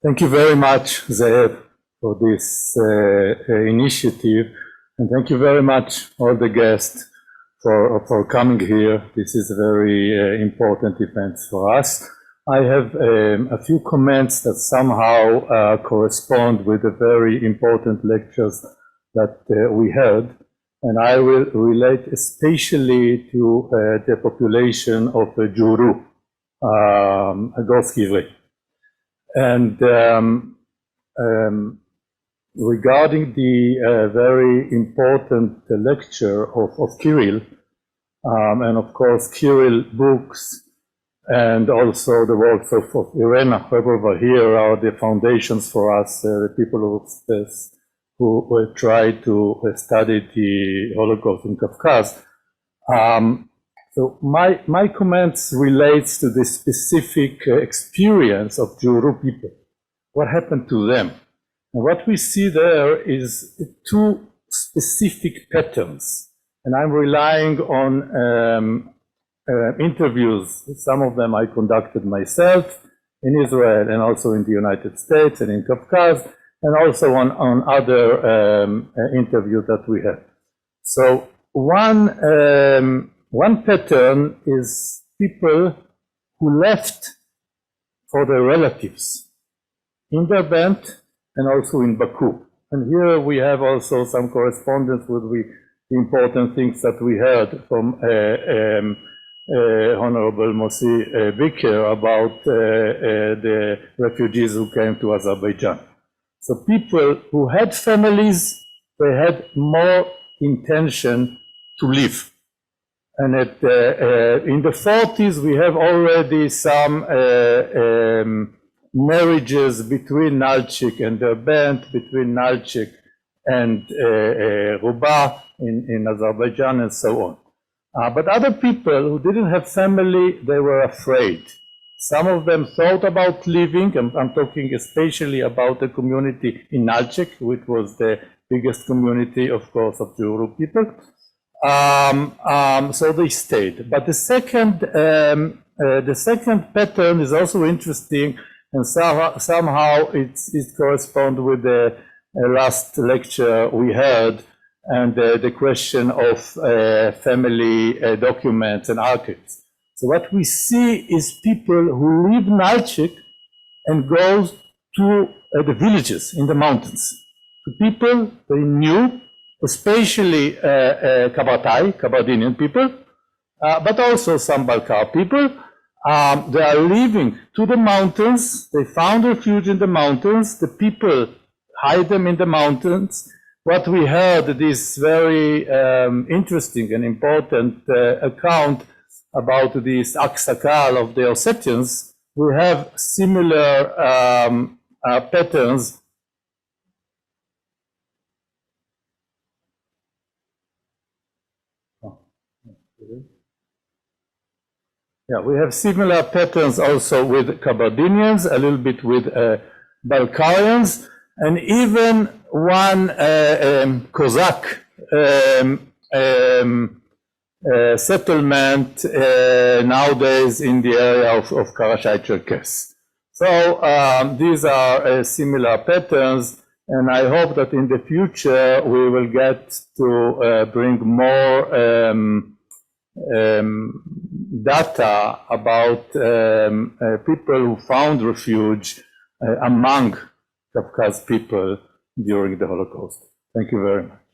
Thank you very much, Zeev, for this initiative, and thank you very much, all the guests, for coming here. This is a very important event for us. I have a few comments that somehow correspond with the very important lectures that we heard, and I will relate especially to the population of Juru, Gorski. And regarding the very important lecture of Kirill, and of course Kirill books, and also the works of Irena, who over here are the foundations for us, the people who try to study the Holocaust in Kavkaz. So my comments relates to the specific experience of Juru people. What happened to them? And what we see there is two specific patterns. And I'm relying on interviews. Some of them I conducted myself in Israel and also in the United States and in Kavkaz, and also on other interviews that we have. So one pattern is people who left for their relatives in Derbent and also in Baku. And here we have also some correspondence with the important things that we heard from Honorable Mossi Biker about the refugees who came to Azerbaijan. So people who had families, they had more intention to live. And in the 40s, we have already some marriages between Nalchik and Derbent, between Nalchik and Ruba in Azerbaijan, and so on. But other people who didn't have family, they were afraid. Some of them thought about leaving. I'm talking especially about the community in Nalchik, which was the biggest community, of course, of Juru people. So they stayed. But the second pattern is also interesting, and somehow it corresponds with the last lecture we heard, and the question of family documents and archives. So what we see is people who leave Nalchik and go to the villages in the mountains. The people they knew, especially Kabardinian people, but also some Balkar people. They are leaving to the mountains. They found refuge in the mountains. The people hide them in the mountains. What we heard, this very interesting and important account about this Aksakal of the Ossetians, we have similar patterns. Yeah, we have similar patterns also with Kabardinians, a little bit with Balkarians, and even one Cossack settlement nowadays in the area of Karachay-Cherkess. So these are similar patterns, and I hope that in the future we will get to bring more data about people who found refuge among Kavkaz people during the Holocaust. Thank you very much.